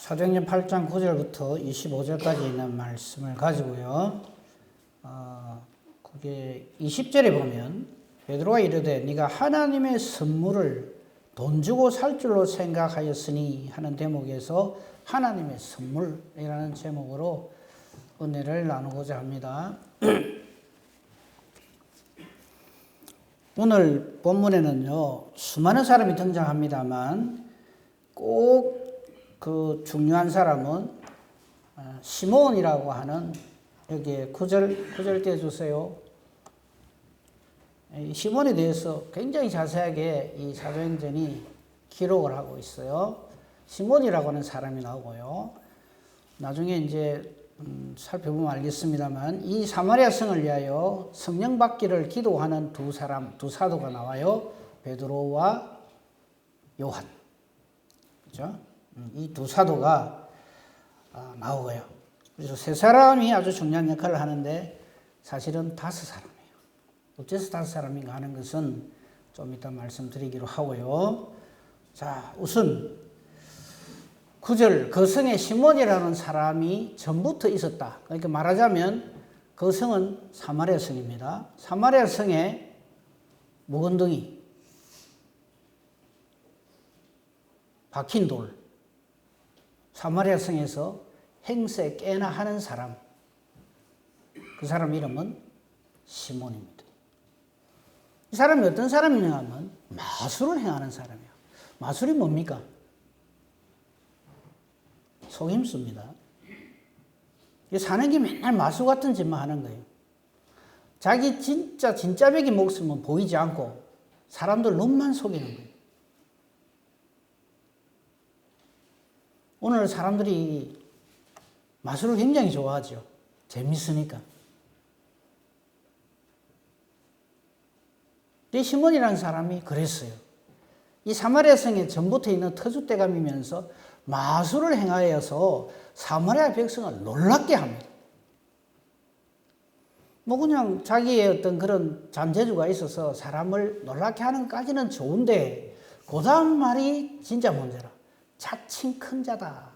사도행전 8장 9절부터 25절까지 있는 말씀을 가지고요. 그게 20절에 보면 베드로가 이르되 네가 하나님의 선물을 돈 주고 살 줄로 생각하였으니 하는 대목에서 하나님의 선물이라는 제목으로 은혜를 나누고자 합니다. 오늘 본문에는요, 수많은 사람이 등장합니다만 꼭 그 중요한 사람은 시몬이라고 하는, 여기에 9절 떼주세요. 시몬에 대해서 굉장히 자세하게 이 사도행전이 기록을 하고 있어요. 시몬이라고 하는 사람이 나오고요. 나중에 이제 살펴보면 알겠습니다만 이 사마리아 성을 위하여 성령 받기를 기도하는 두 사도가 나와요. 베드로와 요한. 그죠? 이 두 사도가 나오고요. 그래서 세 사람이 아주 중요한 역할을 하는데 사실은 5사람이에요. 어째서 5사람인가 하는 것은 좀 이따 말씀드리기로 하고요. 자, 우선 9절, 그 성에 시몬이라는 사람이 전부터 있었다. 그러니까 말하자면 그 성은 사마리아 성입니다. 사마리아 성에 묵은둥이, 박힌 돌, 사마리아 성에서 행세 깨나 하는 사람, 그 사람 이름은 시몬입니다. 이 사람이 어떤 사람이냐 하면 마술을 행하는 사람이에요. 마술이 뭡니까? 속임수입니다. 사는 게 맨날 마술 같은 짓만 하는 거예요. 자기 진짜 백이 목숨은 보이지 않고 사람들 눈만 속이는 거예요. 오늘 사람들이 마술을 굉장히 좋아하죠. 재밌으니까. 이 시몬이라는 사람이 그랬어요. 이 사마리아 성에 전부터 있는 터줏대감이면서 마술을 행하여서 사마리아 백성을 놀랍게 합니다. 그냥 자기의 어떤 그런 잠재주가 있어서 사람을 놀랍게 하는 것까지는 좋은데, 그 다음 말이 진짜 문제라. 자칭 큰 자다.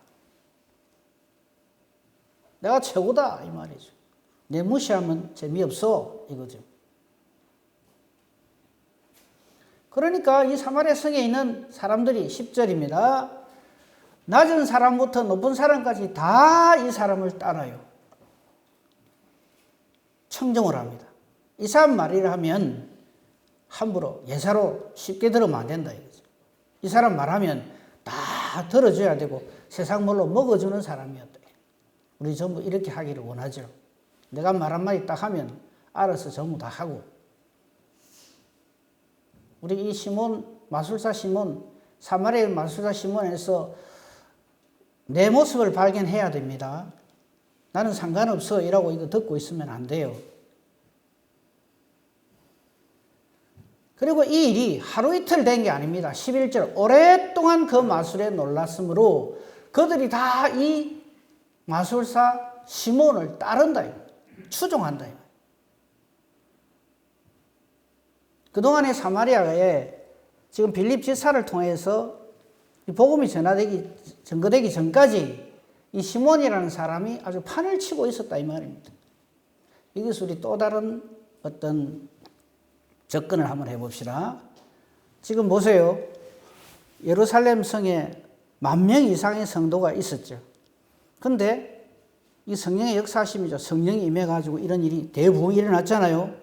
내가 최고다, 이 말이죠. 내 무시하면 재미없어, 이거죠. 그러니까 이 사마리아 성에 있는 사람들이 10절입니다. 낮은 사람부터 높은 사람까지 다 이 사람을 따라요. 청정을 합니다. 이 사람 말이라 하면 함부로 예사로 쉽게 들으면 안 된다, 이거죠. 이 사람 말하면 다 들어줘야 되고 세상 뭘로 먹어주는 사람이었다. 우리 전부 이렇게 하기를 원하죠. 내가 말 한마디 딱 하면 알아서 전부 다 하고. 우리 이 시몬, 마술사 시몬, 사마리아 마술사 시몬에서 내 모습을 발견해야 됩니다. 나는 상관없어 이라고 이거 듣고 있으면 안 돼요. 그리고 이 일이 하루 이틀 된 게 아닙니다. 11절, 오랫동안 그 마술에 놀랐으므로 그들이 다 이 마술사 시몬을 따른다, 추종한다. 그동안의 사마리아에 지금 빌립 지사를 통해서 이 복음이 전거되기 전까지 이 시몬이라는 사람이 아주 판을 치고 있었다, 이 말입니다. 이것을 우리 또 다른 어떤 접근을 한번 해봅시다. 지금 보세요. 예루살렘 성에 10,000명 이상의 성도가 있었죠. 근데 이 성령의 역사심이죠. 성령이 임해가지고 이런 일이 대부분 일어났잖아요.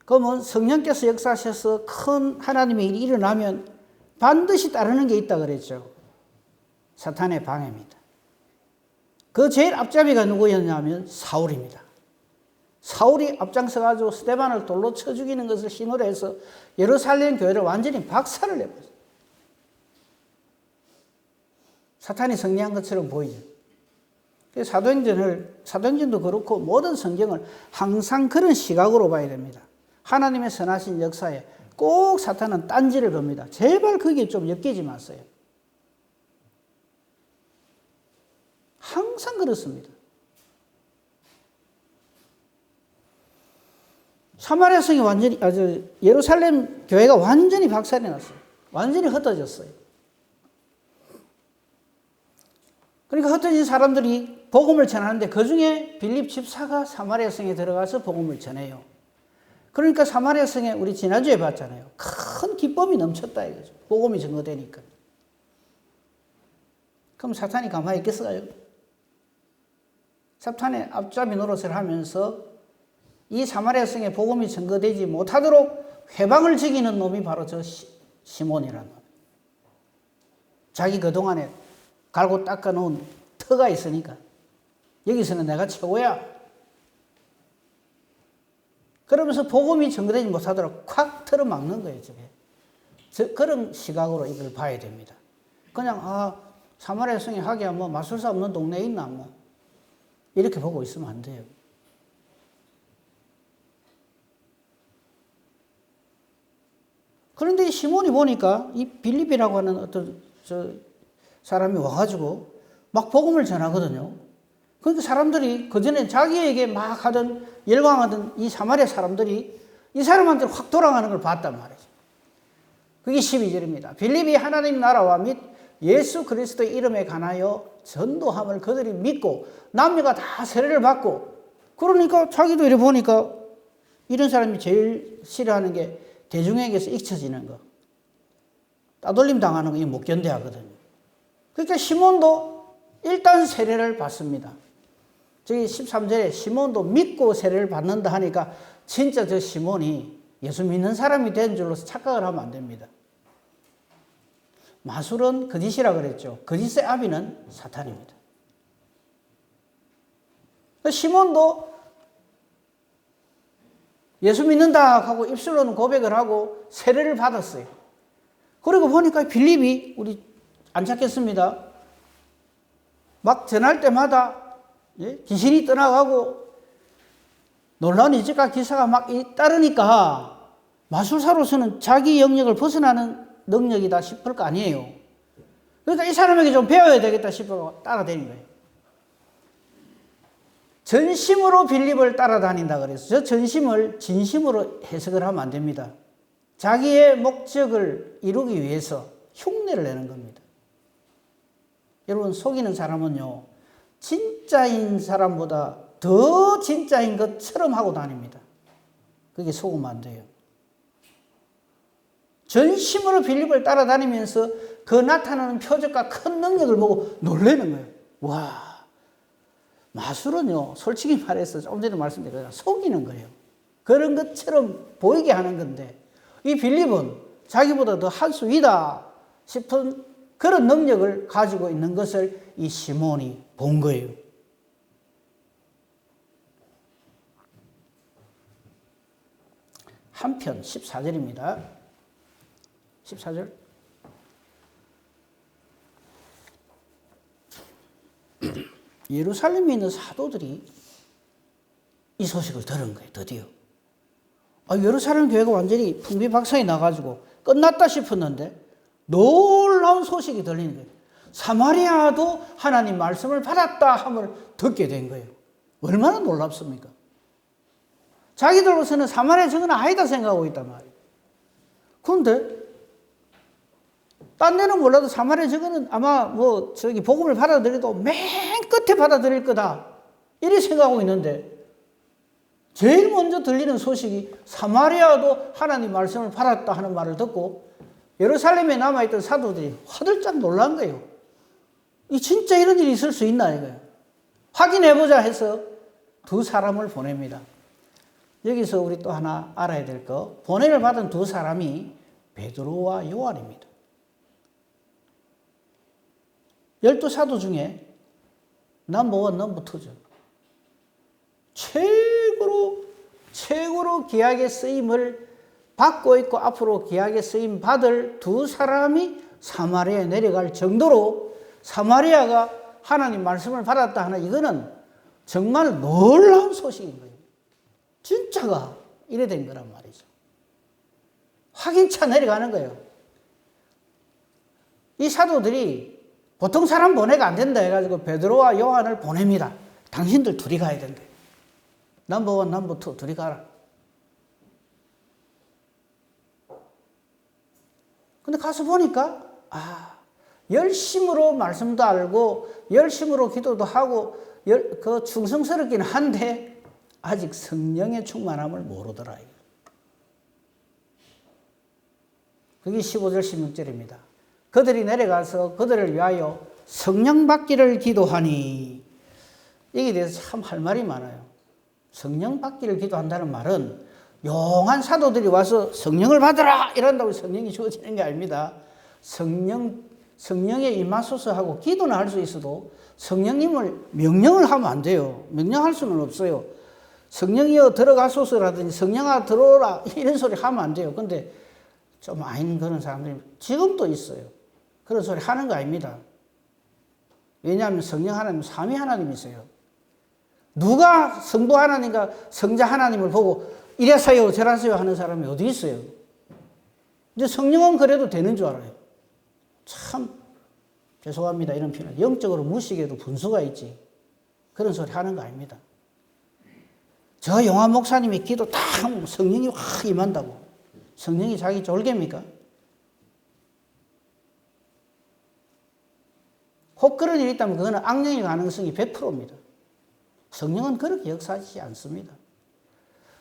그러면 성령께서 역사하셔서 큰 하나님의 일이 일어나면 반드시 따르는 게 있다 그랬죠. 사탄의 방해입니다. 그 제일 앞잡이가 누구였냐면 사울입니다. 사울이 앞장서가지고 스데반을 돌로 쳐 죽이는 것을 신호로 해서 예루살렘 교회를 완전히 박살을 내버렸어요. 사탄이 승리한 것처럼 보이죠. 사도행전도 그렇고 모든 성경을 항상 그런 시각으로 봐야 됩니다. 하나님의 선하신 역사에 꼭 사탄은 딴지를 겁니다. 제발 거기에 좀 엮이지 마세요. 항상 그렇습니다. 사마리아 성이 예루살렘 교회가 완전히 박살이 났어요. 완전히 흩어졌어요. 그러니까 흩어진 사람들이 복음을 전하는데 그 중에 빌립 집사가 사마리아 성에 들어가서 복음을 전해요. 그러니까 사마리아 성에 우리 지난주에 봤잖아요. 큰 기쁨이 넘쳤다 이거죠. 복음이 증거되니까. 그럼 사탄이 가만히 있겠어요? 사탄의 앞잡이 노릇을 하면서 이 사마리아 성에 복음이 증거되지 못하도록 회방을 지키는 놈이 바로 저 시몬이라는 놈. 자기 그동안에 갈고 닦아놓은 터가 있으니까 여기서는 내가 최고야. 그러면서 복음이 증거되지 못하도록 콱 틀어막는 거예요. 그런 시각으로 이걸 봐야 됩니다. 그냥 사마리아 성에 하기야 뭐 마술사 없는 동네에 있나 뭐 이렇게 보고 있으면 안 돼요. 그런데 이 시몬이 보니까 이 빌립이라고 하는 어떤 사람이 와가지고 막 복음을 전하거든요. 그러니까 사람들이 그전에 자기에게 막 하던 열광하던 이 사마리아 사람들이 이 사람한테 확 돌아가는 걸 봤단 말이죠. 그게 12절입니다. 빌립이 하나님 나라와 및 예수 그리스도의 이름에 관하여 전도함을 그들이 믿고 남녀가 다 세례를 받고, 그러니까 자기도 이래 보니까 이런 사람이 제일 싫어하는 게 대중에게서 잊혀지는 거, 따돌림 당하는 거 못 견뎌하거든요. 그러니까 시몬도 일단 세례를 받습니다. 저기 13절에 시몬도 믿고 세례를 받는다 하니까 진짜 저 시몬이 예수 믿는 사람이 된 줄로 착각을 하면 안 됩니다. 마술은 거짓이라 그랬죠. 거짓의 아비는 사탄입니다. 시몬도 예수 믿는다 하고 입술로는 고백을 하고 세례를 받았어요. 그리고 보니까 빌립이 우리 안 찾겠습니다. 막 전할 때마다 귀신이 떠나가고 놀라운 이적과 기사가 막 따르니까 마술사로서는 자기 영역을 벗어나는 능력이다 싶을 거 아니에요. 그러니까 이 사람에게 좀 배워야 되겠다 싶어 따라다닌 거예요. 전심으로 빌립을 따라다닌다 그래서 저 전심을 진심으로 해석을 하면 안 됩니다. 자기의 목적을 이루기 위해서 흉내를 내는 겁니다. 여러분, 속이는 사람은요, 진짜인 사람보다 더 진짜인 것처럼 하고 다닙니다. 그게 속으면 안 돼요. 전심으로 빌립을 따라다니면서 그 나타나는 표적과 큰 능력을 보고 놀라는 거예요. 와, 마술은요, 솔직히 말해서 조금 전에 말씀드린 것처럼 속이는 거예요. 그런 것처럼 보이게 하는 건데, 이 빌립은 자기보다 더 한 수 위다 싶은 그런 능력을 가지고 있는 것을 이 시몬이 본 거예요. 한편 14절입니다. 14절. 예루살렘에 있는 사도들이 이 소식을 들은 거예요. 드디어. 예루살렘 교회가 완전히 풍비박산이 나가지고 끝났다 싶었는데 놀라운 소식이 들리는 거예요. 사마리아도 하나님 말씀을 받았다 함을 듣게 된 거예요. 얼마나 놀랍습니까? 자기들로서는 사마리아 정은 아니다 생각하고 있단 말이에요. 그런데 딴 데는 몰라도 사마리아 정은 아마 복음을 받아들여도 맨 끝에 받아들일 거다 이렇게 생각하고 있는데, 제일 먼저 들리는 소식이 사마리아도 하나님 말씀을 받았다 하는 말을 듣고 예루살렘에 남아있던 사도들이 화들짝 놀란 거예요. 진짜 이런 일이 있을 수 있나 이거예요. 확인해보자 해서 두 사람을 보냅니다. 여기서 우리 또 하나 알아야 될 거, 보냄을 받은 두 사람이 베드로와 요한입니다. 12사도 중에 넘버원, 넘버2죠. 최고로 귀하게 쓰임을 받고 있고 앞으로 귀하게 쓰임 받을 두 사람이 사마리아에 내려갈 정도로 사마리아가 하나님 말씀을 받았다 하는 이거는 정말 놀라운 소식인 거예요. 진짜가 이래 된 거란 말이죠. 확인차 내려가는 거예요. 이 사도들이 보통 사람 보내가 안 된다 해가지고 베드로와 요한을 보냅니다. 당신들 둘이 가야 된대. 넘버1, 넘버2 둘이 가라. 근데 가서 보니까 열심으로 말씀도 알고 열심으로 기도도 하고 그 충성스럽긴 한데 아직 성령의 충만함을 모르더라. 그게 15절 16절입니다. 그들이 내려가서 그들을 위하여 성령 받기를 기도하니, 여기에 대해서 참 할 말이 많아요. 성령 받기를 기도한다는 말은 용한 사도들이 와서 성령을 받으라 이런다고 성령이 주어지는 게 아닙니다. 성령에 임하소서 하고 기도는 할 수 있어도 성령님을 명령을 하면 안 돼요. 명령할 수는 없어요. 성령이여 들어가소서라든지 성령아 들어오라 이런 소리 하면 안 돼요. 근데 좀 아닌 그런 사람들이 지금도 있어요. 그런 소리 하는 거 아닙니다. 왜냐하면 성령 하나님, 삼위 하나님이세요. 누가 성부 하나님과 성자 하나님을 보고 이래서요 저래서요 하는 사람이 어디 있어요? 이제 성령은 그래도 되는 줄 알아요. 참 죄송합니다 이런 표현. 영적으로 무식에도 분수가 있지. 그런 소리 하는 거 아닙니다. 저 용한 목사님이 기도 딱 하면 성령이 확 임한다고. 성령이 자기 졸개입니까? 혹 그런 일이 있다면 그거는 악령의 가능성이 100%입니다. 성령은 그렇게 역사하지 않습니다.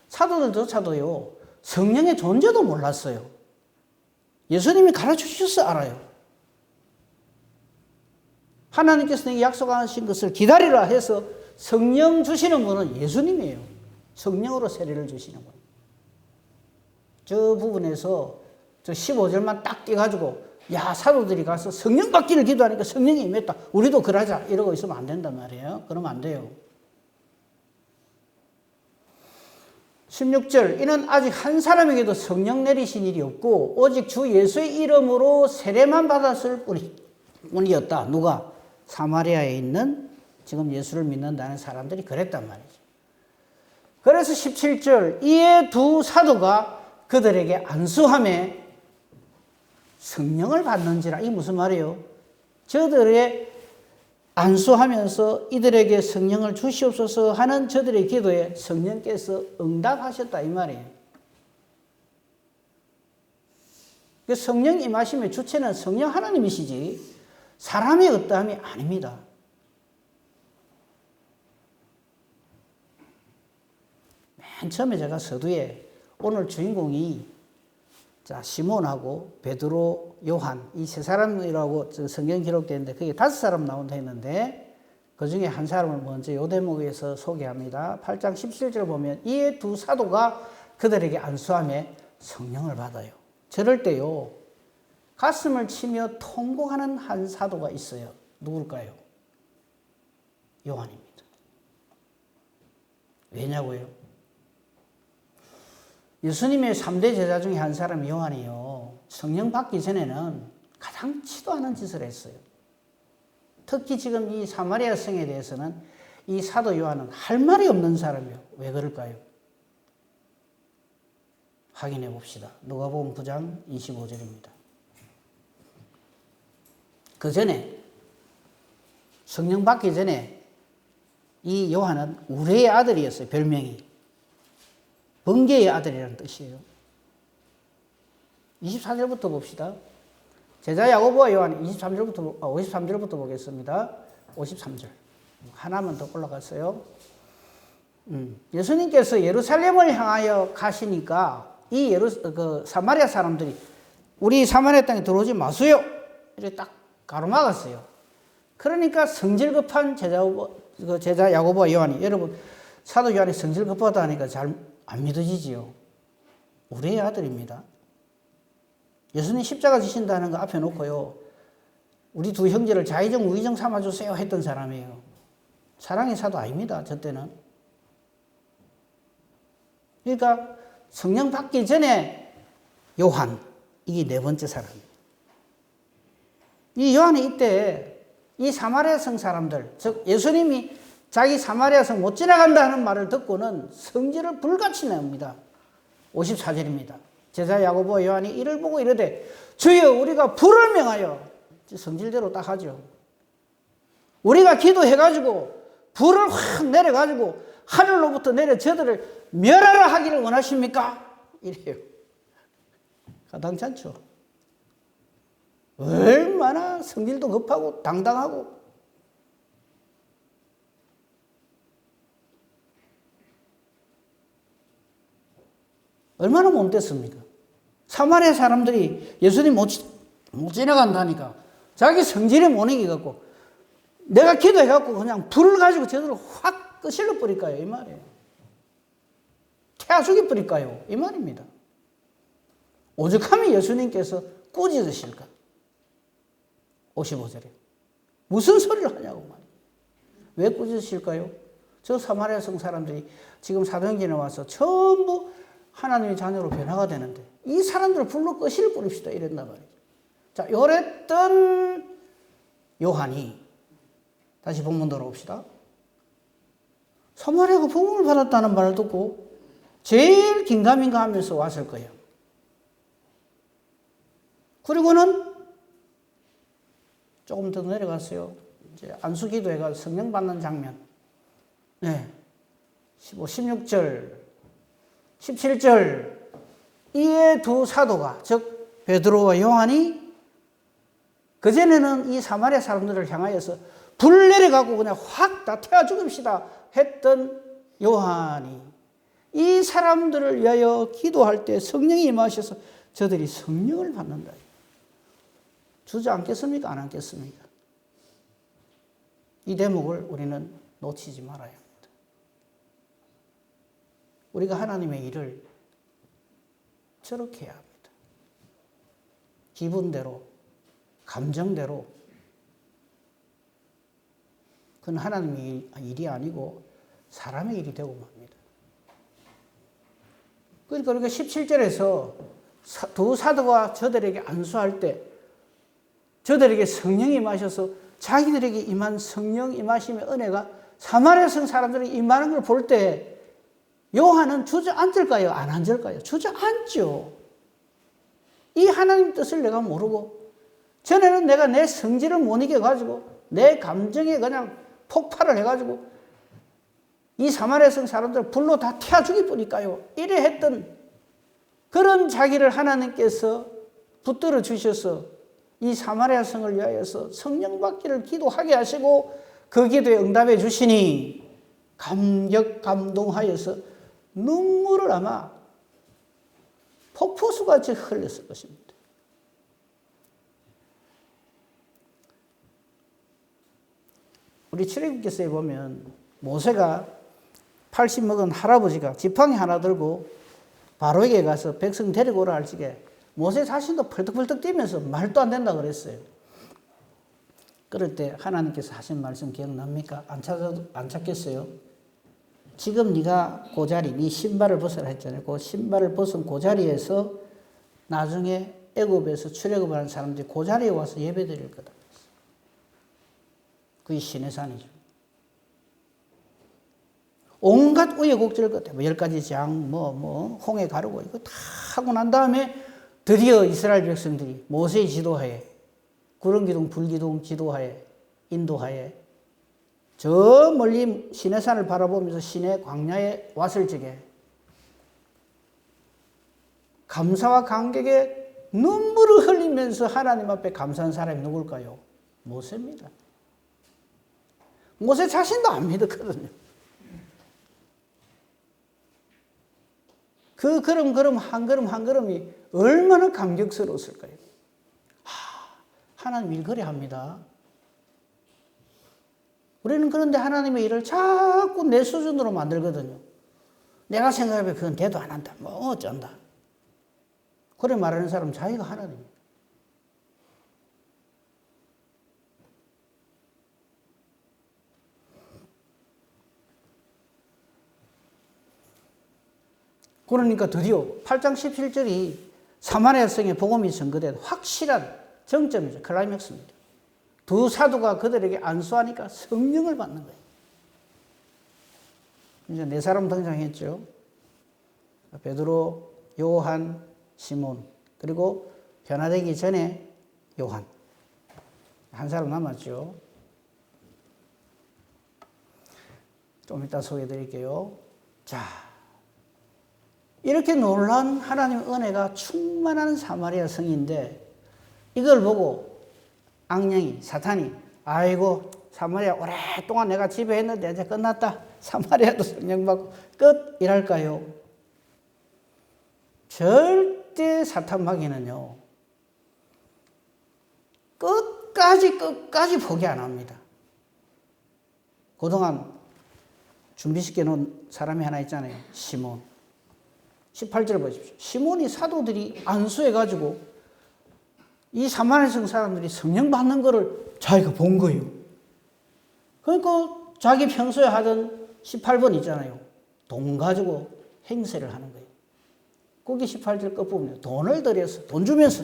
사도들조차도요, 성령의 존재도 몰랐어요. 예수님이 가르쳐 주셔서 알아요. 하나님께서 내게 약속하신 것을 기다리라 해서 성령 주시는 분은 예수님이에요. 성령으로 세례를 주시는 분. 저 부분에서 저 15절만 딱 떼가지고 야 사도들이 가서 성령 받기를 기도하니까 성령이 임했다. 우리도 그러자. 이러고 있으면 안 된단 말이에요. 그러면 안 돼요. 16절 이는 아직 한 사람에게도 성령 내리신 일이 없고 오직 주 예수의 이름으로 세례만 받았을 뿐이었다. 누가? 사마리아에 있는 지금 예수를 믿는다는 사람들이 그랬단 말이죠. 그래서 17절 이에 두 사도가 그들에게 안수함에 성령을 받는지라. 이게 무슨 말이에요? 저들의 안수하면서 이들에게 성령을 주시옵소서 하는 저들의 기도에 성령께서 응답하셨다 이 말이에요. 성령 임하심의 주체는 성령 하나님이시지 사람의 어떠함이 아닙니다. 맨 처음에 제가 서두에 오늘 주인공이 시몬하고 베드로, 요한 이 세 사람이라고 성경 기록되는데 그게 5사람 나온다 했는데 그 중에 한 사람을 먼저 요 대목에서 소개합니다. 8장 17절 보면 이에 두 사도가 그들에게 안수함에 성령을 받아요. 저럴 때요 가슴을 치며 통곡하는 한 사도가 있어요. 누굴까요? 요한입니다. 왜냐고요? 예수님의 3대 제자 중에 한 사람이 요한이요. 성령 받기 전에는 가장 치도 않은 짓을 했어요. 특히 지금 이 사마리아 성에 대해서는 이 사도 요한은 할 말이 없는 사람이에요. 왜 그럴까요? 확인해 봅시다. 누가복음 9장 25절입니다. 그 전에 성령 받기 전에 이 요한은 우레의 아들이었어요. 별명이. 번개의 아들이라는 뜻이에요. 24절부터 봅시다. 제자 야고보와 요한 53절부터 보겠습니다. 53절. 하나만 더 올라갔어요. 예수님께서 예루살렘을 향하여 가시니까 이 사마리아 사람들이 우리 사마리아 땅에 들어오지 마세요. 이렇게 딱 가로막았어요. 그러니까 성질 급한 제자 야고보와 요한이 여러분 사도 요한이 성질 급하다 하니까 잘 안 믿어지지요. 우리의 아들입니다. 예수님 십자가 지신다는 거 앞에 놓고요. 우리 두 형제를 자의정 우의정 삼아주세요 했던 사람이에요. 사랑의 사도 아닙니다. 저 때는. 그러니까 성령 받기 전에 요한 이게 네 번째 사람이에요. 이 요한이 이때 이 사마리아 성 사람들 즉 예수님이 자기 사마리아 성 못 지나간다 하는 말을 듣고는 성질을 불같이 냅니다. 54절입니다. 제자 야고보와 요한이 이를 보고 이르되 주여 우리가 불을 명하여 성질대로 딱 하죠. 우리가 기도해가지고 불을 확 내려가지고 하늘로부터 내려 저들을 멸하라 하기를 원하십니까? 이래요. 가당찮죠. 얼마나 성질도 급하고 당당하고 얼마나 못됐습니까? 사마리아 사람들이 예수님 못 지나간다니까 자기 성질에 못 이겨갖고 내가 기도해갖고 그냥 불을 가지고 제대로 확 끄실러 버릴까요? 이 말이에요. 태워 죽여 버릴까요? 이 말입니다. 오죽하면 예수님께서 꾸짖으실까? 55절에. 무슨 소리를 하냐고 말이에요. 왜 꾸짖으실까요? 저 사마리아 성 사람들이 지금 사도행전에 와서 전부 하나님의 자녀로 변화가 되는데 이 사람들을 불러 끄실 뿌립시다 이랬단 말이죠. 자, 요랬던 요한이 다시 본문 들어봅시다. 사마리아가 복음을 받았다는 말을 듣고 제일 긴가민가 하면서 왔을 거예요. 그리고는 조금 더 내려갔어요. 이제 안수기도회가 성령 받는 장면. 네. 15, 16절, 17절. 이에 두 사도가, 즉, 베드로와 요한이 그전에는 이 사마리아 사람들을 향하여서 불 내려가고 그냥 확 다 태워 죽읍시다 했던 요한이 이 사람들을 위하여 기도할 때 성령이 임하셔서 저들이 성령을 받는다. 주저앉겠습니까? 안 앉겠습니까? 이 대목을 우리는 놓치지 말아야 합니다. 우리가 하나님의 일을 저렇게 해야 합니다. 기분대로, 감정대로. 그건 하나님의 일이 아니고 사람의 일이 되고 맙니다. 그러니까 우리가 17절에서 두 사도가 저들에게 안수할 때 저들에게 성령이 임하셔서 자기들에게 임한 성령 임하심의 은혜가 사마리아 성 사람들이 임하는 걸 볼 때 요한은 주저앉을까요? 안 앉을까요? 주저앉죠. 이 하나님 뜻을 내가 모르고 전에는 내가 내 성질을 못 이겨가지고 내 감정에 그냥 폭발을 해가지고 이 사마리아 성 사람들을 불로 다 태워 죽일 뿐이니까요. 이래 했던 그런 자기를 하나님께서 붙들어 주셔서 이 사마리아 성을 위하여서 성령 받기를 기도하게 하시고 그 기도에 응답해 주시니 감동하여서 눈물을 아마 폭포수같이 흘렸을 것입니다. 우리 출애굽기서에 보면 모세가 80 먹은 할아버지가 지팡이 하나 들고 바로에게 가서 백성 데리고 오라 할 적에 모세 자신도 펄떡펄떡 뛰면서 말도 안 된다 그랬어요. 그럴 때 하나님께서 하신 말씀 기억납니까? 안 찾겠어요? 지금 네가 그 자리, 네 신발을 벗으라 했잖아요. 그 신발을 벗은 그 자리에서 나중에 애굽에서 출애굽을 하는 사람들이 그 자리에 와서 예배 드릴 거다. 그게 시내산이죠. 온갖 우여곡절 끝에 10가지 장, 홍해 가르고 이거 다 하고 난 다음에 드디어 이스라엘 백성들이 모세의 지도하에 구름기둥, 불기둥 지도하에 인도하에 저 멀리 시내산을 바라보면서 시내 광야에 왔을 적에 감사와 감격에 눈물을 흘리면서 하나님 앞에 감사한 사람이 누굴까요? 모세입니다. 모세 자신도 안 믿었거든요. 그 걸음 한 걸음이 얼마나 감격스러웠을까요? 하나님 일 그래 합니다. 우리는 그런데 하나님의 일을 자꾸 내 수준으로 만들거든요. 내가 생각하면 그건 대도 안 한다. 뭐 어쩐다. 그래 말하는 사람은 자기가 하나님이에요. 그러니까 드디어 8장 17절이 사마리아 성에 복음이 전거된 확실한 정점이죠. 클라이맥스입니다. 두 사도가 그들에게 안수하니까 성령을 받는 거예요. 이제 네 사람 등장했죠. 베드로, 요한, 시몬, 그리고 변화되기 전에 요한. 한 사람 남았죠. 좀 이따 소개해 드릴게요. 자, 이렇게 놀라운 하나님의 은혜가 충만한 사마리아 성인데 이걸 보고 악령이, 사탄이, 아이고 사마리아 오랫동안 내가 지배했는데 이제 끝났다. 사마리아도 성령 받고 끝 이랄까요? 절대 사탄 마귀는요. 끝까지 포기 안 합니다. 그동안 준비시켜 놓은 사람이 하나 있잖아요. 시몬. 18절을 보십시오. 시몬이 사도들이 안수해가지고 이 사마리아성 사람들이 성령 받는 거를 자기가 본 거예요. 그러니까 자기 평소에 하던 18번 있잖아요. 돈 가지고 행세를 하는 거예요. 거기 18절 끝부분에 돈을 들여서 돈 주면서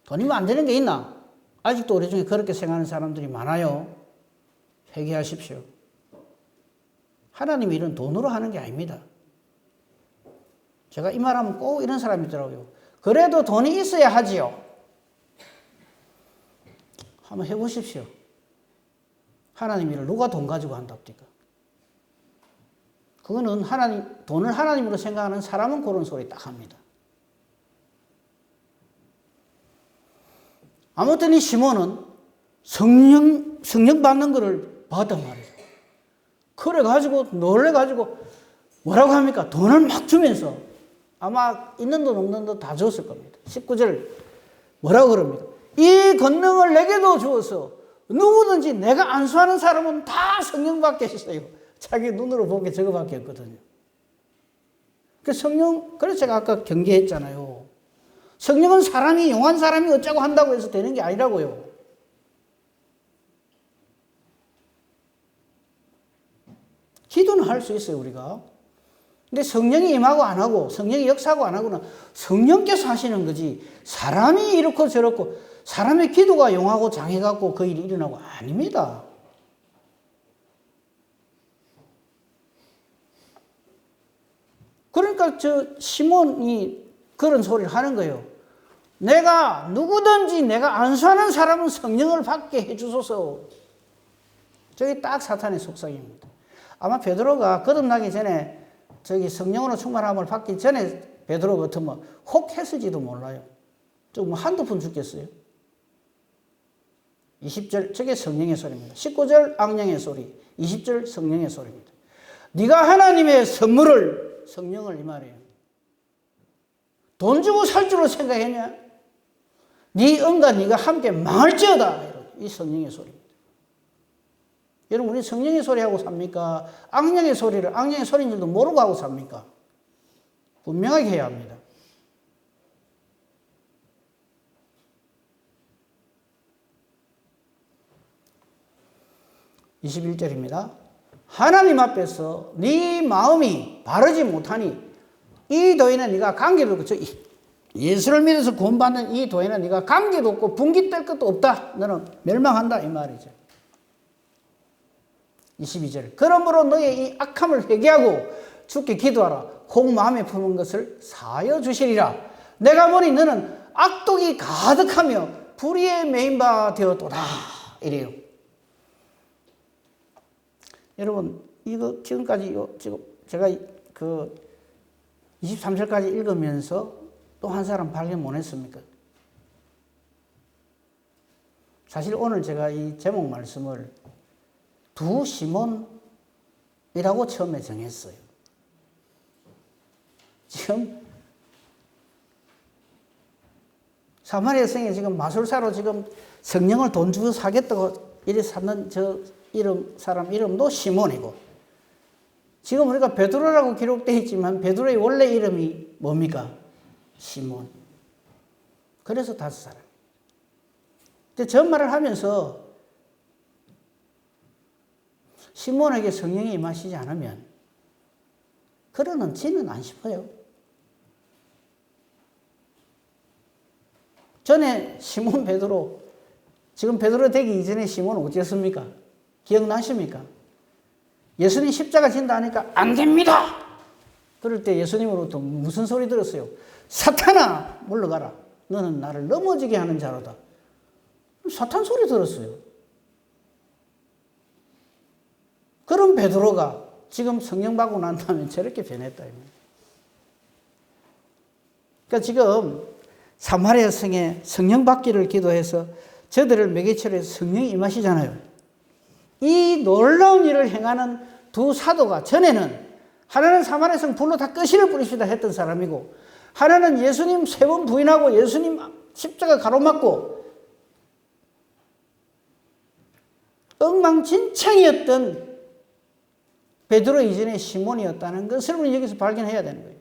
돈이면 안 되는 게 있나? 아직도 우리 중에 그렇게 생각하는 사람들이 많아요. 회개하십시오. 하나님 일은 돈으로 하는 게 아닙니다. 제가 이 말하면 꼭 이런 사람이 있더라고요. 그래도 돈이 있어야 하지요. 한번 해보십시오. 하나님 일을 누가 돈 가지고 한답니까? 그거는 돈을 하나님으로 생각하는 사람은 그런 소리 딱 합니다. 아무튼 이 시몬은 성령 받는 거를 봤단 말이에요. 그래가지고 놀래가지고 뭐라고 합니까? 돈을 막 주면서 아마 있는 돈 없는 돈 다 줬을 겁니다. 19절 뭐라고 그럽니까? 이 권능을 내게도 주어서 누구든지 내가 안수하는 사람은 다 성령 받게 했어요. 자기 눈으로 본 게 저거밖에 없거든요. 그래서 제가 아까 경계했잖아요. 성령은 사람이 용한 사람이 어쩌고 한다고 해서 되는 게 아니라고요. 기도는 할 수 있어요, 우리가. 근데 성령이 임하고 안 하고, 성령이 역사하고 안 하고는 성령께서 하시는 거지, 사람이 이렇고 저렇고, 사람의 기도가 용하고 장해갖고 그 일이 일어나고 아닙니다. 그러니까 시몬이 그런 소리를 하는 거예요. 누구든지 내가 안수하는 사람은 성령을 받게 해주소서. 저게 딱 사탄의 속삭입니다. 아마 베드로가 거듭나기 전에 성령으로 충만함을 받기 전에 베드로 같으면 혹 했을지도 몰라요. 좀 한두 푼 죽겠어요. 20절 저게 성령의 소리입니다. 19절 악령의 소리, 20절 성령의 소리입니다. 네가 하나님의 선물을, 성령을 이 말이에요. 돈 주고 살 줄로 생각했냐? 네 은과 네가 함께 망할지어다. 이 성령의 소리입니다. 여러분, 우리 성령의 소리하고 삽니까? 악령의 소리인 줄도 모르고 하고 삽니까? 분명하게 해야 합니다. (21절입니다) 하나님 앞에서 네 마음이 바르지 못하니 이 도에는 네가 관계도 없고, 예수를 믿어서 구원받는 이 도에는 네가 관계도 없고 분기 뗄 것도 없다. 너는 멸망한다 이 말이죠. 22절 그러므로 너의 이 악함을 회개하고 주께 기도하라. 혹 마음에 품은 것을 사하여 주시리라. 내가 보니 너는 악독이 가득하며 불의에 메인 바 되었도다. 이래요. 여러분, 이거 지금까지 지금 제가 23절까지 읽으면서 또 한 사람 발견 못 했습니까? 사실 오늘 제가 이 제목 말씀을 두 시몬이라고 처음에 정했어요. 지금 사마리아 성에 지금 마술사로 지금 성령을 돈 주고 사겠다고 이래 사는 사람 이름도 시몬이고, 지금 우리가 베드로라고 기록되어 있지만 베드로의 원래 이름이 뭡니까? 시몬. 그래서 5사람. 근데 저 말을 하면서 시몬에게 성령이 임하시지 않으면 그러는 지는 안 싶어요. 전에 시몬 베드로, 지금 베드로 되기 이전에 시몬은 어땠습니까? 기억나십니까? 예수님 십자가 진다 하니까 안 됩니다. 그럴 때 예수님으로부터 무슨 소리 들었어요? 사탄아 물러가라. 너는 나를 넘어지게 하는 자로다. 사탄 소리 들었어요. 그런 베드로가 지금 성령 받고 난 다음에 저렇게 변했다. 그러니까 지금 사마리아 성에 성령 받기를 기도해서 저들을 매개체로 해서 성령이 임하시잖아요. 이 놀라운 일을 행하는 두 사도가 전에는 하나는 사마리아 성 불로 다 끄시를 뿌리시다 했던 사람이고, 하나는 예수님 3번 부인하고 예수님 십자가 가로막고 엉망진창이었던 베드로 이전의 시몬이었다는 것을 우리 여기서 발견해야 되는 거예요.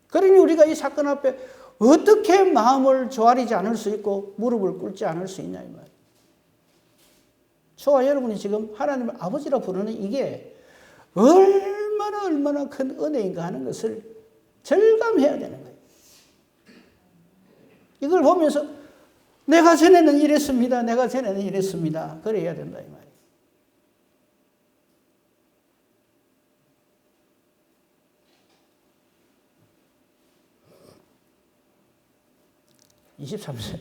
그러니 우리가 이 사건 앞에 어떻게 마음을 조아리지 않을 수 있고 무릎을 꿇지 않을 수 있냐 이 말이에요. 저와 여러분이 지금 하나님을 아버지라 부르는 이게 얼마나 큰 은혜인가 하는 것을 절감해야 되는 거예요. 이걸 보면서 내가 전에는 이랬습니다. 내가 전에는 이랬습니다. 그래야 된다 이 말이에요. (23절)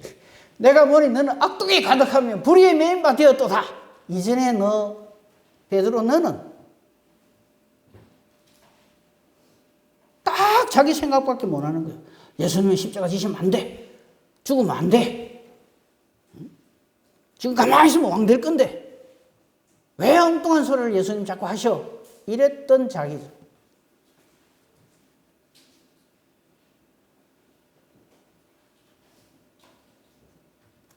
내가 보니 너는 악독이 가득하며 불의의 메인바 되었도다. 이전에 너 베드로 너는 딱 자기 생각밖에 못하는 거예요. 예수님은 십자가 지시면 안 돼. 죽으면 안 돼. 지금 가만히 있으면 왕 될 건데 왜 엉뚱한 소리를 예수님 자꾸 하셔. 이랬던 자기죠.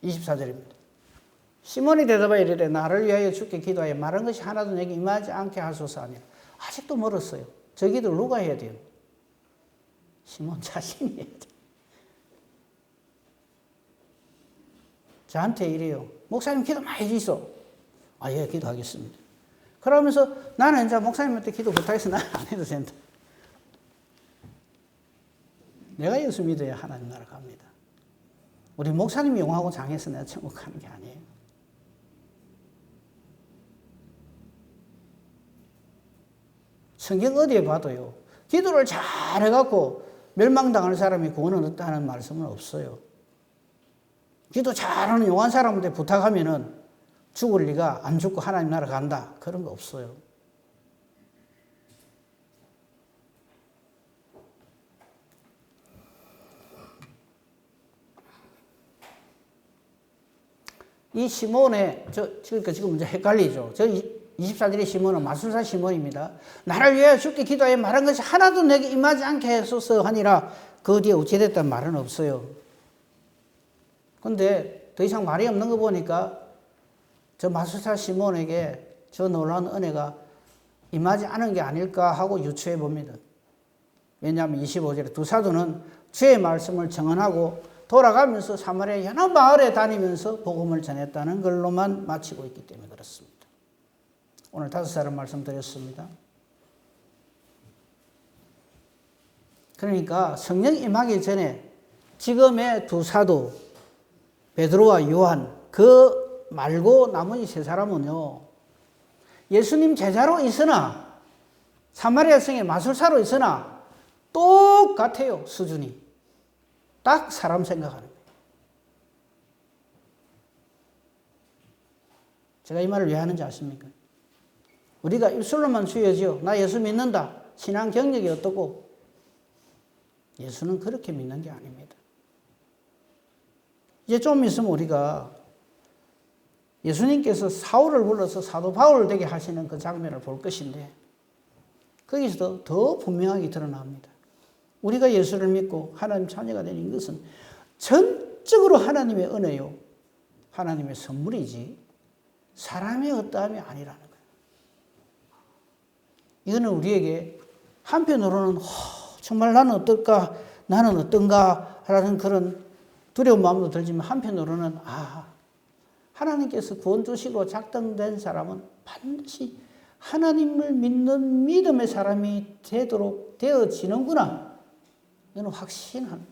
(24절입니다) 시몬이 대답하여 이르되 나를 위하여 주께 기도하여 말한 것이 하나도 내게 임하지 않게 하소서 하니라. 아직도 멀었어요. 저 기도를 누가 해야 돼요? 시몬 자신이 해야 돼요. 저한테 이래요. 목사님 기도 많이 해주소. 예, 기도하겠습니다. 그러면서 나는 이제 목사님한테 기도 부탁해서 나는 안 해도 된다. 내가 예수 믿어야 하나님 나라 갑니다. 우리 목사님이 용하고 장해서 내가 천국 가는 게 아니에요. 성경 어디에 봐도요, 기도를 잘 해갖고 멸망당하는 사람이 구원을 얻다는 말씀은 없어요. 기도 잘하는 용한 사람한테 부탁하면은 죽을 리가 안 죽고 하나님 나라 간다. 그런 거 없어요. 이 시몬의, 그러니까 지금 이제 헷갈리죠. 24절의 시몬은 마술사 시몬입니다. 나를 위하여 주께 기도하여 말한 것이 하나도 내게 임하지 않게 해소서 하니라. 그 뒤에 어찌됐단 말은 없어요. 근데 더 이상 말이 없는 거 보니까 저 마술사 시몬에게 저 놀라운 은혜가 임하지 않은 게 아닐까 하고 유추해 봅니다. 왜냐하면 25절에 두 사도는 주의 말씀을 정언하고 돌아가면서 사마리아 여러 마을에 다니면서 복음을 전했다는 걸로만 마치고 있기 때문에 그렇습니다. 오늘 5사람 말씀드렸습니다. 그러니까 성령 임하기 전에 지금의 두 사도 베드로와 요한 그 말고 나머지 3사람은요 예수님 제자로 있으나 사마리아 성의 마술사로 있으나 똑같아요. 수준이 딱 사람 생각하는 거예요. 제가 이 말을 왜 하는지 아십니까? 우리가 입술로만 수여지요. 나 예수 믿는다. 신앙 경력이 어떻고? 예수는 그렇게 믿는 게 아닙니다. 이제 좀 있으면 우리가 예수님께서 사울을 불러서 사도 바울을 되게 하시는 그 장면을 볼 것인데 거기서 더 분명하게 드러납니다. 우리가 예수를 믿고 하나님 자녀가 되는 것은 전적으로 하나님의 은혜요. 하나님의 선물이지 사람의 어떠함이 아니라는 거예요. 이거는 우리에게 한편으로는 정말 나는 어떨까? 나는 어떤가? 라는 그런 두려운 마음도 들지만 한편으로는 하나님께서 구원 주시고 작정된 사람은 반드시 하나님을 믿는 믿음의 사람이 되도록 되어지는구나. 이는 확신합니다.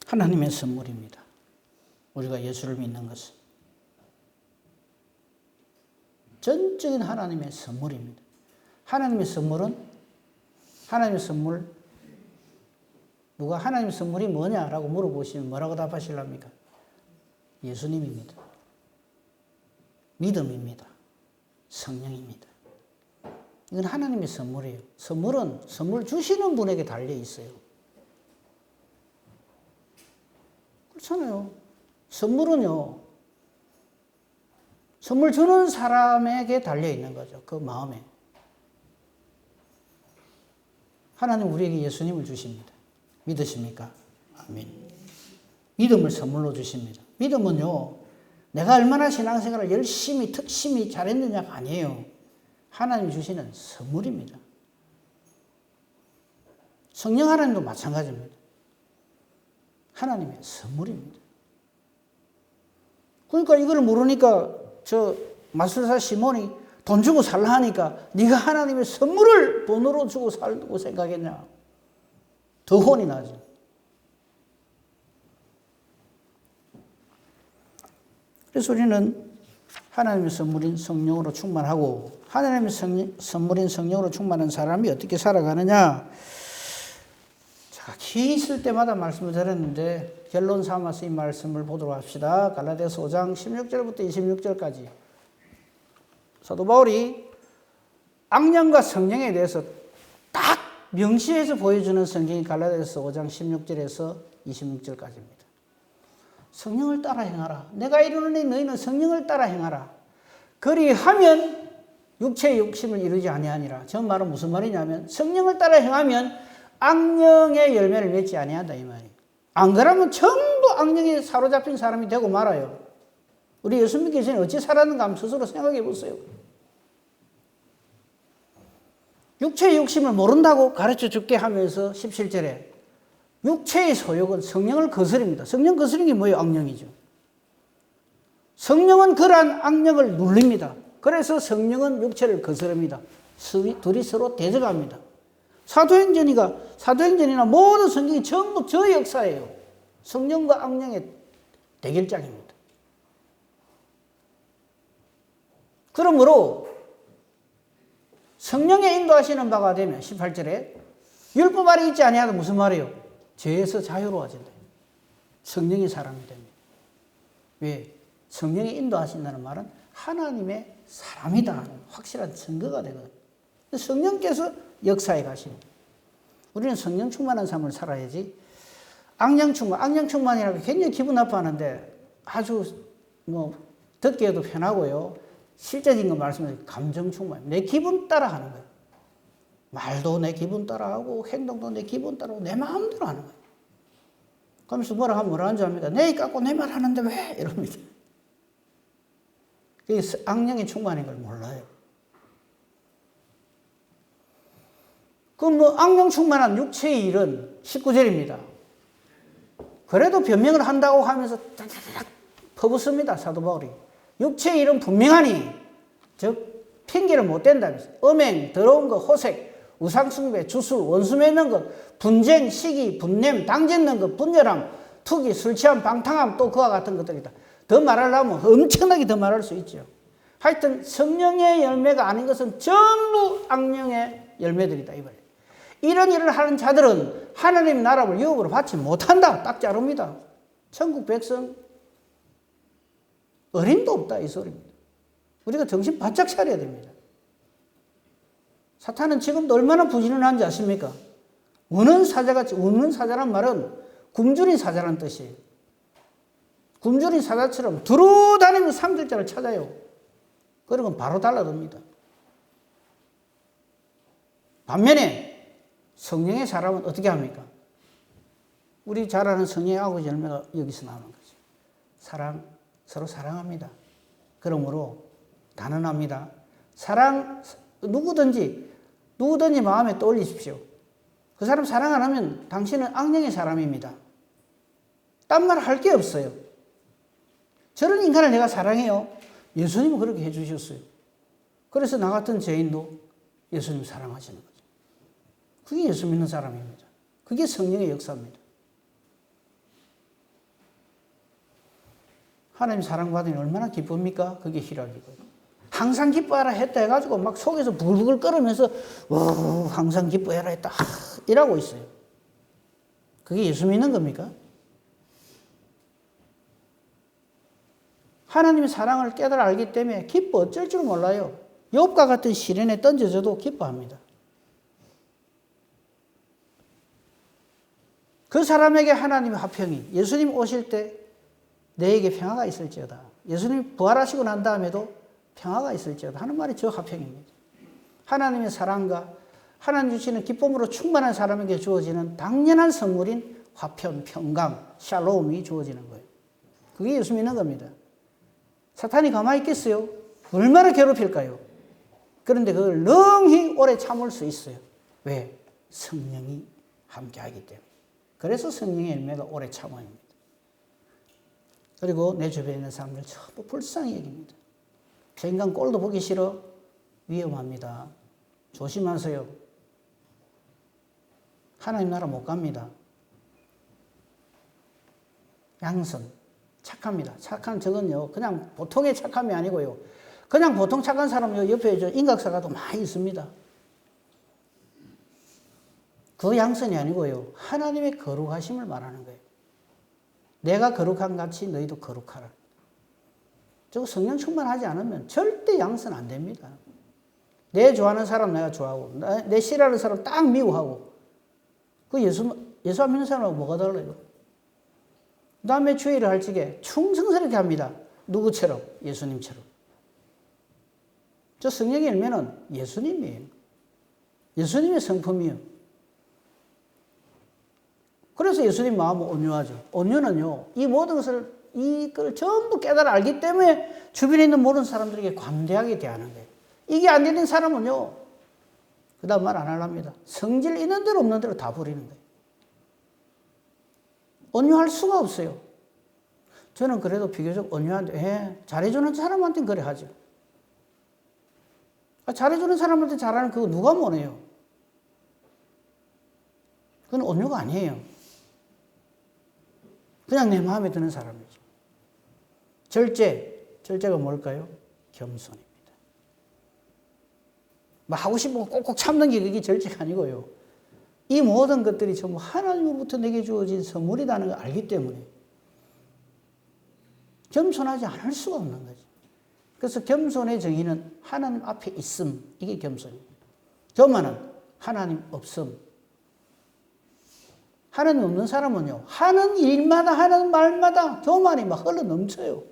하나님의 선물입니다. 우리가 예수를 믿는 것은 전적인 하나님의 선물입니다. 하나님의 선물은 누가 하나님의 선물이 뭐냐라고 물어보시면 뭐라고 답하실랍니까? 예수님입니다. 믿음입니다. 성령입니다. 이건 하나님의 선물이에요. 선물은 선물 주시는 분에게 달려 있어요. 그렇잖아요. 선물은요, 선물 주는 사람에게 달려 있는 거죠. 그 마음에. 하나님 우리에게 예수님을 주십니다. 믿으십니까? 아멘. 믿음을 선물로 주십니다. 믿음은요, 내가 얼마나 신앙생활을 열심히, 특심히 잘했느냐가 아니에요. 하나님 주시는 선물입니다. 성령 하나님도 마찬가지입니다. 하나님의 선물입니다. 그러니까 이걸 모르니까 저 마술사 시몬이 돈 주고 살라 하니까 네가 하나님의 선물을 돈으로 주고 살고 생각했냐. 더 혼이 나죠. 그래서 우리는 하나님의 선물인 성령으로 충만하고 하나님의 선물인 성령으로 충만한 사람이 어떻게 살아가느냐. 제가 기 있을 때마다 말씀을 드렸는데 결론 삼아서 이 말씀을 보도록 합시다. 갈라디아서 5장 16절부터 26절까지 사도 바울이 악령과 성령에 대해서 딱 명시해서 보여주는 성경이 갈라디아서 5장 16절에서 26절까지입니다. 성령을 따라 행하라. 내가 이루노니 너희는 성령을 따라 행하라. 그리하면 육체의 욕심을 이루지 아니하니라. 저 말은 무슨 말이냐면 성령을 따라 행하면 악령의 열매를 맺지 아니한다 이 말이에요. 안 그러면 전부 악령에 사로잡힌 사람이 되고 말아요. 우리 예수 믿기 전에 어찌 살았는가 한번 스스로 생각해 보세요. 육체의 욕심을 모른다고 가르쳐 줄게 하면서 17절에 육체의 소욕은 성령을 거스립니다. 성령 거스리는 게 뭐예요? 악령이죠. 성령은 그러한 악령을 눌립니다. 그래서 성령은 육체를 거스릅니다. 둘이 서로 대적합니다. 사도행전이나 모든 성경이 전부 저 역사예요. 성령과 악령의 대결장입니다. 그러므로 성령의 인도하시는 바가 되면 18절에 율법 아래 있지 아니하다 무슨 말이에요? 죄에서 자유로워진다. 성령의 사람이 됩니다. 왜? 성령이 인도하신다는 말은 하나님의 사람이다 하는 확실한 증거가 되거든요. 성령께서 역사에 가십니다. 우리는 성령 충만한 삶을 살아야지 악령 충만이라고 굉장히 기분 나빠하는데 아주 듣기에도 편하고요. 실제적인 거 말씀드리면 감정 충만. 내 기분 따라 하는 거예요. 말도 내 기분 따라 하고 행동도 내 기분 따라 하고 내 마음대로 하는 거예요. 그러면서 뭐라 하는 줄 압니까? 내 입 깎고 내 말 하는데 왜? 이럽니다. 그게 악령이 충만인 걸 몰라요. 그럼 악령 충만한 육체의 일은 19절입니다. 그래도 변명을 한다고 하면서 따다닥 퍼붓습니다. 사도 바울이. 육체의 일은 분명하니 즉 핑계를 못 댄다면서 음행, 더러운 것, 호색, 우상숭배, 주술, 원수 맺는 것, 분쟁, 시기, 분냄, 당짓는 것, 분열함, 투기, 술 취함, 방탕함 또 그와 같은 것들이다. 더 말하려면 엄청나게 더 말할 수 있죠. 하여튼 성령의 열매가 아닌 것은 전부 악령의 열매들이다 이 말이에요. 이런 일을 하는 자들은 하나님 나라를 유업으로 받지 못한다. 딱 자릅니다. 천국 백성 어림도 없다 이 소리입니다. 우리가 정신 바짝 차려야 됩니다. 사탄은 지금도 얼마나 부지런한지 아십니까? 우는 사자같이, 우는 사자란 말은 굶주린 사자란 뜻이에요. 굶주린 사자처럼 두루다니면서 상들자를 찾아요. 그러면 바로 달라듭니다. 반면에 성령의 사람은 어떻게 합니까? 우리 잘 아는 성령의 아홉 열매가 여기서 나오는 거죠. 사랑, 서로 사랑합니다. 그러므로 단언합니다. 사랑, 누구든지 마음에 떠올리십시오. 그 사람 사랑 안 하면 당신은 악령의 사람입니다. 딴 말 할 게 없어요. 저런 인간을 내가 사랑해요. 예수님은 그렇게 해주셨어요. 그래서 나 같은 죄인도 예수님 사랑하시는 거죠. 그게 예수 믿는 사람입니다. 그게 성령의 역사입니다. 하나님 사랑받으니 얼마나 기쁩니까? 그게 희락이고요. 항상 기뻐해라 했다 해가지고 막 속에서 부글부글 끓으면서 항상 기뻐해라 했다 이라고 있어요. 그게 예수 믿는 겁니까? 하나님의 사랑을 깨달아 알기 때문에 기뻐 어쩔 줄 몰라요. 욥과 같은 시련에 던져져도 기뻐합니다. 그 사람에게 하나님의 화평이, 예수님 오실 때 내게 평화가 있을지어다. 예수님 부활하시고 난 다음에도 평화가 있을지어다 하는 말이 저 화평입니다. 하나님의 사랑과 하나님 주시는 기쁨으로 충만한 사람에게 주어지는 당연한 선물인 화평, 평강, 샬롬이 주어지는 거예요. 그게 예수 믿는 겁니다. 사탄이 가만히 있겠어요? 얼마나 괴롭힐까요? 그런데 그걸 능히 오래 참을 수 있어요. 왜? 성령이 함께하기 때문에. 그래서 성령의 열매가 오래 참아입니다. 그리고 내 주변에 있는 사람들 전부 불쌍히 여깁니다. 저 인간 꼴도 보기 싫어? 위험합니다. 조심하세요. 하나님 나라 못 갑니다. 양선, 착합니다. 착한 저건요, 그냥 보통의 착함이 아니고요. 그냥 보통 착한 사람은 옆에 인각사가도 많이 있습니다. 그 양선이 아니고요. 하나님의 거룩하심을 말하는 거예요. 내가 거룩한 같이 너희도 거룩하라. 저거 성령 충만하지 않으면 절대 양선 안 됩니다. 내 좋아하는 사람 내가 좋아하고, 내 싫어하는 사람 딱 미워하고, 그 예수 안 믿는 사람하고 뭐가 달라요? 그 다음에 주의를 할 적에 충성스럽게 합니다. 누구처럼? 예수님처럼. 저 성령의 열매는 예수님이에요. 예수님의 성품이에요. 그래서 예수님 마음은 온유하죠. 온유는요, 이 모든 것을, 이걸 전부 깨달아 알기 때문에 주변에 있는 모든 사람들에게 관대하게 대하는 거예요. 이게 안 되는 사람은요, 그 다음 말 안 하랍니다. 성질 있는 대로 없는 대로 다 부리는 거예요. 온유할 수가 없어요. 저는 그래도 비교적 온유한데, 잘해주는 사람한테는 그래 하죠. 잘해주는 사람한테 잘하는 그거 누가 원해요? 그건 온유가 아니에요. 그냥 내 마음에 드는 사람이죠. 절제가 뭘까요? 겸손입니다. 뭐 하고 싶은 거 꼭꼭 참는 게 그게 절제가 아니고요. 이 모든 것들이 전부 하나님으로부터 내게 주어진 선물이라는 걸 알기 때문에 겸손하지 않을 수가 없는 거죠. 그래서 겸손의 정의는 하나님 앞에 있음, 이게 겸손입니다. 교만은 하나님 없음. 하나님 없는 사람은요, 하는 일마다 하는 말마다 교만이 막 흘러 넘쳐요.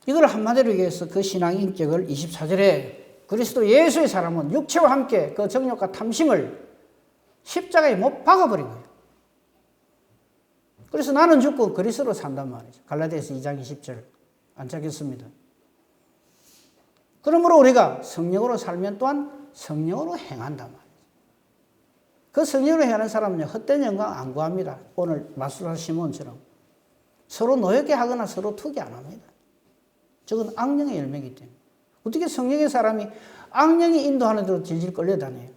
이걸 한마디로 얘기해서 그 신앙 인격을 24절에 그리스도 예수의 사람은 육체와 함께 그 정욕과 탐심을 십자가에 못 박아버린 거예요. 그래서 나는 죽고 그리스도로 산단 말이죠. 갈라디아서 2장 20절 안 찾겠습니다. 그러므로 우리가 성령으로 살면 또한 성령으로 행한단 말이죠. 그 성령으로 행하는 사람은요, 헛된 영광 안 구합니다. 오늘 마술사 시몬처럼 서로 노엽게 하거나 서로 투기 안 합니다. 저건 악령의 열매이기 때문에. 어떻게 성령의 사람이 악령이 인도하는 대로 질질 끌려다녀요?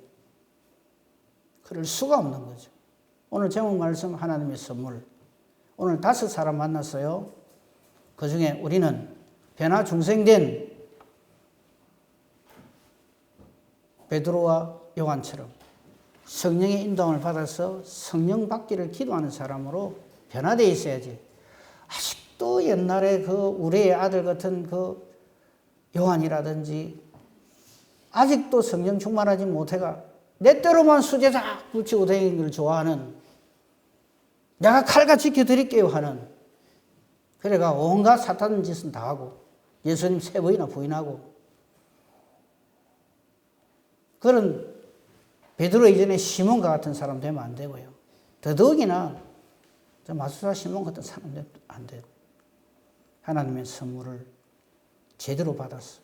그럴 수가 없는 거죠. 오늘 제목 말씀 하나님의 선물. 오늘 5사람 만났어요. 그 중에 우리는 변화 중생된 베드로와 요한처럼 성령의 인도함을 받아서 성령 받기를 기도하는 사람으로 변화되어 있어야지. 아직도 옛날에 그 우리의 아들 같은 그 요한이라든지 아직도 성령 충만하지 못해가 내 때로만 수제작 붙이고 다니는 걸 좋아하는, 내가 칼같이 지켜드릴게요 하는, 그래가 온갖 사탄 짓은 다 하고 예수님 3번이나 부인하고 그런 베드로 이전에 시몬과 같은 사람 되면 안 되고요. 더더욱이나 마술사 시몬 같은 사람 되면 안 돼요. 하나님의 선물을 제대로 받았어.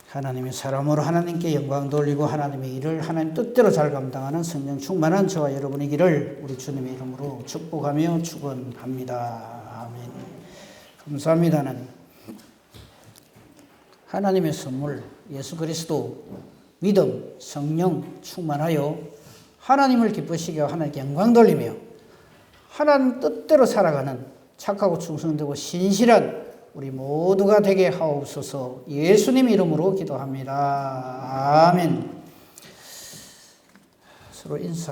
하나님의 사람으로 하나님께 영광 돌리고 하나님의 일을 하나님 뜻대로 잘 감당하는 성령 충만한 저와 여러분이기를 우리 주님의 이름으로 축복하며 축원합니다. 아멘. 감사합니다. 하나님. 하나님의 선물 예수 그리스도 믿음 성령 충만하여 하나님을 기쁘시게 하고 하나님께 영광 돌리며 하나님 뜻대로 살아가는 착하고 충성되고 신실한 우리 모두가 되게 하옵소서. 예수님 이름으로 기도합니다. 아멘. 서로 인사.